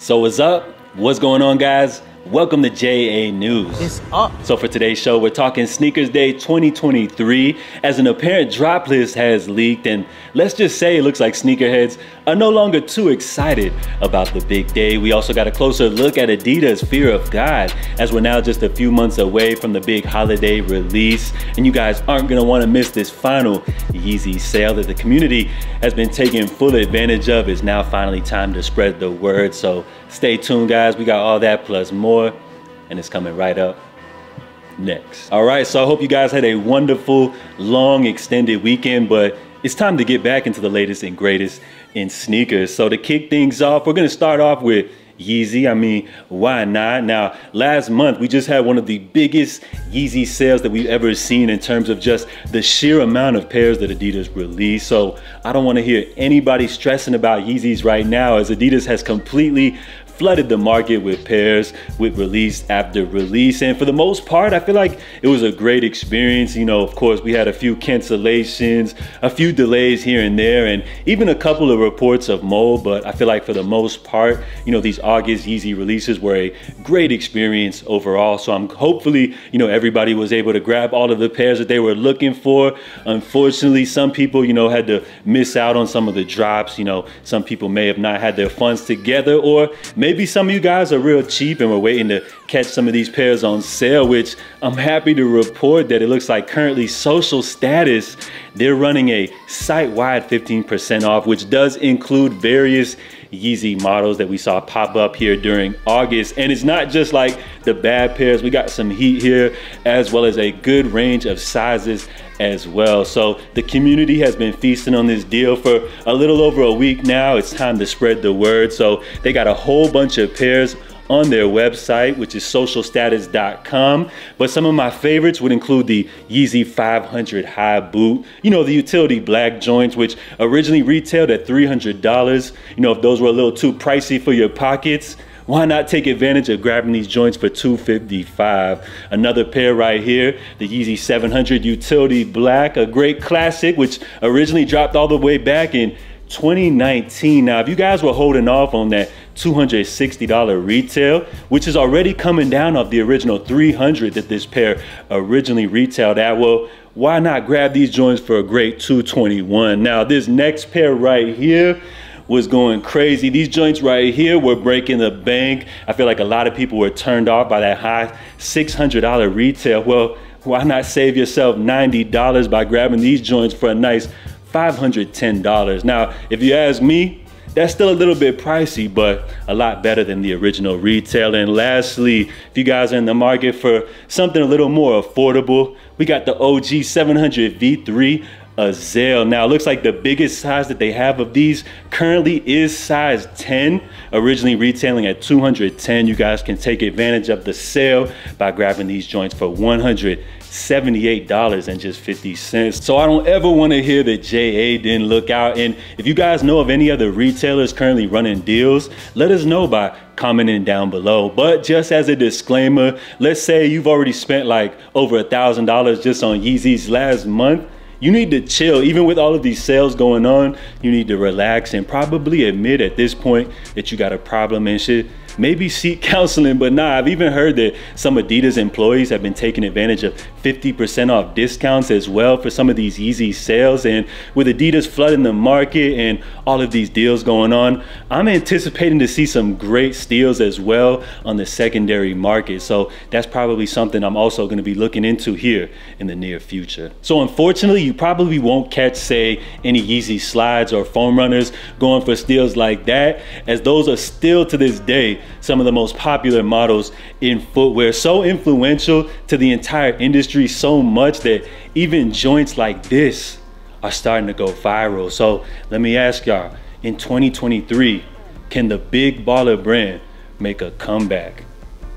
So what's up? What's going on, guys? Welcome to JA News. It's up. So for today's show, we're talking Sneakers Day 2023 as an apparent drop list has leaked, and let's just say it looks like sneakerheads are no longer too excited about the big day. We also got a closer look at Adidas' Fear of God as we're now just a few months away from the big holiday release, and you guys aren't gonna wanna miss this final YEEZY sale that the community has been taking full advantage of. It's now finally time to spread the word, so stay tuned, guys. We got all that plus more, and it's coming right up next. All right, so I hope you guys had a wonderful, long, extended weekend, but it's time to get back into the latest and greatest in sneakers. So to kick things off, we're gonna start off with YEEZY. I mean, why not? Now, last month, we just had one of the biggest YEEZY sales that we've ever seen in terms of just the sheer amount of pairs that Adidas released. So I don't wanna hear anybody stressing about Yeezys right now, as Adidas has completely flooded the market with pairs with release after release, and for the most part I feel like it was a great experience. You know, of course we had a few cancellations, a few delays here and there, and even a couple of reports of mold, but I feel like for the most part, you know, these August YEEZY releases were a great experience overall. So I'm hopefully, you know, everybody was able to grab all of the pairs that they were looking for. Unfortunately, some people, you know, had to miss out on some of the drops. You know, some people may have not had their funds together, or maybe some of you guys are real cheap and we're waiting to catch some of these pairs on sale, which I'm happy to report that it looks like currently Social Status, they're running a site-wide 15% off, which does include various YEEZY models that we saw pop up here during August. And it's not just like the bad pairs, we got some heat here, as well as a good range of sizes as well. So the community has been feasting on this deal for a little over a week now. It's time to spread the word. So they got a whole bunch of pairs on their website, which is socialstatus.com. But some of my favorites would include the YEEZY 500 high boot, you know, the utility black joints, which originally retailed at $300. You know, if those were a little too pricey for your pockets, why not take advantage of grabbing these joints for $255? Another pair right here, the YEEZY 700 utility black, a great classic, which originally dropped all the way back in 2019. Now, if you guys were holding off on that $260 retail, which is already coming down off the original $300 that this pair originally retailed at, well, why not grab these joints for a great $221? Now, this next pair right here was going crazy. These joints right here were breaking the bank. I feel like a lot of people were turned off by that high $600 retail. Well, why not save yourself $90 by grabbing these joints for a nice $510? Now, if you ask me, that's still a little bit pricey, but a lot better than the original retail. And lastly, if you guys are in the market for something a little more affordable, we got the OG 700 V3 AZAEL. Now, it looks like the biggest size that they have of these currently is size 10, originally retailing at $210. You guys can take advantage of the sale by grabbing these joints for $178.50. So I don't ever want to hear that JA didn't look out. And if you guys know of any other retailers currently running deals, let us know by commenting down below. But just as a disclaimer, let's say you've already spent like over $1,000 just on Yeezys last month. You need to chill. Even with all of these sales going on, you need to relax and probably admit at this point that you got a problem and should maybe seek counseling. But nah, I've even heard that some Adidas employees have been taking advantage of 50% off discounts as well for some of these YEEZY sales. And with Adidas flooding the market and all of these deals going on, I'm anticipating to see some great steals as well on the secondary market. So that's probably something I'm also going to be looking into here in the near future. So unfortunately, you probably won't catch, say, any YEEZY slides or foam runners going for steals like that, as those are still to this day some of the most popular models in footwear, so influential to the entire industry so much that even joints like this are starting to go viral. So let me ask y'all, in 2023, can the big baller brand make a comeback?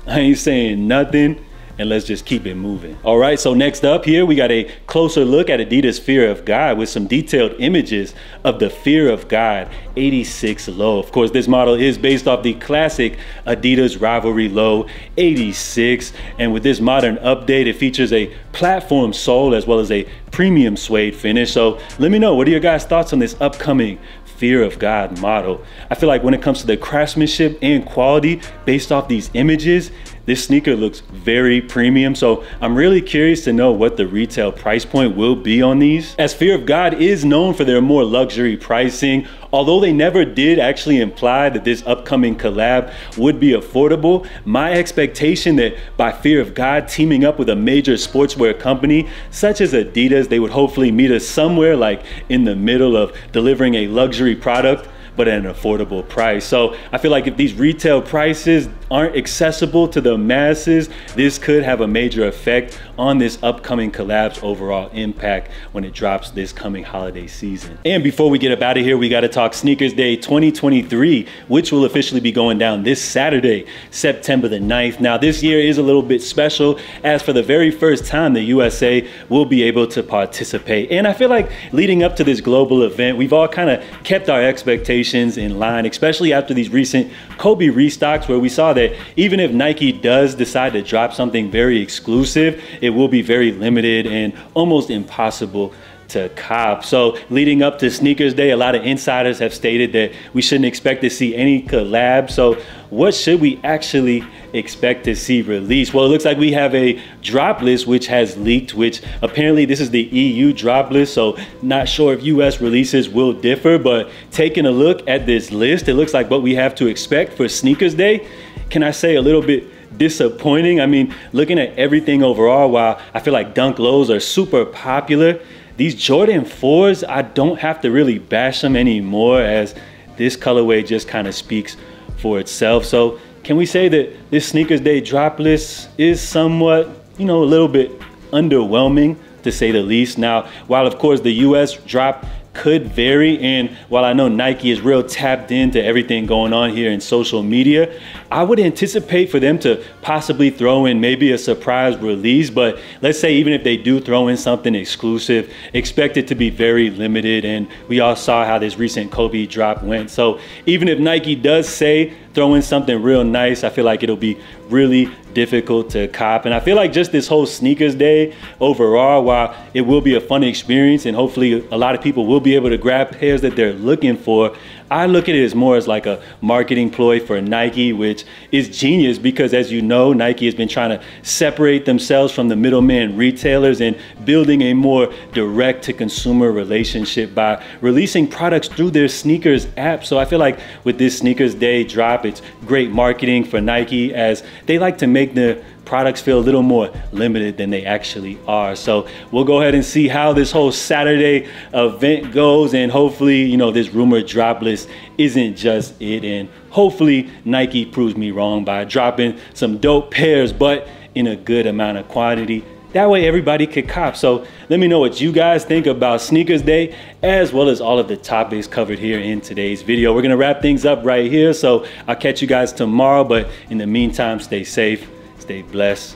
I ain't saying nothing, and let's just keep it moving. All right, so next up here, we got a closer look at Adidas Fear of God with some detailed images of the Fear of God 86 low. Of course, this model is based off the classic Adidas Rivalry Low 86. And with this modern update, it features a platform sole as well as a premium suede finish. So let me know, what are your guys' thoughts on this upcoming fear of God model. I feel like when it comes to the craftsmanship and quality based off these images, this sneaker looks very premium. So I'm really curious to know what the retail price point will be on these, as Fear of God is known for their more luxury pricing. Although they never did actually imply that this upcoming collab would be affordable, my expectation that by Fear of God teaming up with a major sportswear company such as Adidas, they would hopefully meet us somewhere like in the middle of delivering a luxury product but at an affordable price. So I feel like if these retail prices aren't accessible to the masses, this could have a major effect on this upcoming collab's overall impact when it drops this coming holiday season. And before we get up out of here, we got to talk Sneakers Day 2023, which will officially be going down this Saturday, September the 9th. Now this year is a little bit special, as for the very first time the USA will be able to participate. And I feel like leading up to this global event, we've all kind of kept our expectations in line, especially after these recent Kobe restocks, where we saw that even if Nike does decide to drop something very exclusive, it will be very limited and almost impossible to cop. So leading up to Sneakers Day, a lot of insiders have stated that we shouldn't expect to see any collab. So what should we actually expect to see released? Well, it looks like we have a drop list which has leaked, which apparently this is the EU drop list, so not sure if US releases will differ, but taking a look at this list, it looks like what we have to expect for Sneakers Day, can I say a little bit disappointing? I mean, looking at everything overall, while I feel like Dunk Lows are super popular, these Jordan 4s, I don't have to really bash them anymore, as this colorway just kind of speaks for itself. So can we say that this Sneakers Day drop list is somewhat, you know, a little bit underwhelming to say the least? Now, while of course the US drop could vary, and while I know Nike is real tapped into everything going on here in social media, I would anticipate for them to possibly throw in maybe a surprise release. But let's say even if they do throw in something exclusive, expect it to be very limited, and we all saw how this recent Kobe drop went. So even if Nike does say throw in something real nice, I feel like it'll be really difficult to cop. And I feel like just this whole Sneakers Day overall, while it will be a fun experience and hopefully a lot of people will be able to grab pairs that they're looking for, I look at it as more as like a marketing ploy for Nike, which is genius because, as you know, Nike has been trying to separate themselves from the middleman retailers and building a more direct to consumer relationship by releasing products through their sneakers app. So I feel like with this Sneakers Day drop, it's great marketing for Nike, as they like to make the products feel a little more limited than they actually are. So we'll go ahead and see how this whole Saturday event goes, and hopefully, you know, this rumored drop list isn't just it, and hopefully Nike proves me wrong by dropping some dope pairs, but in a good amount of quantity. That way everybody could cop. So let me know what you guys think about Sneakers Day, as well as all of the topics covered here in today's video. We're gonna wrap things up right here, so I'll catch you guys tomorrow, but in the meantime, stay safe, stay blessed,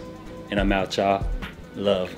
and I'm out, y'all. Love.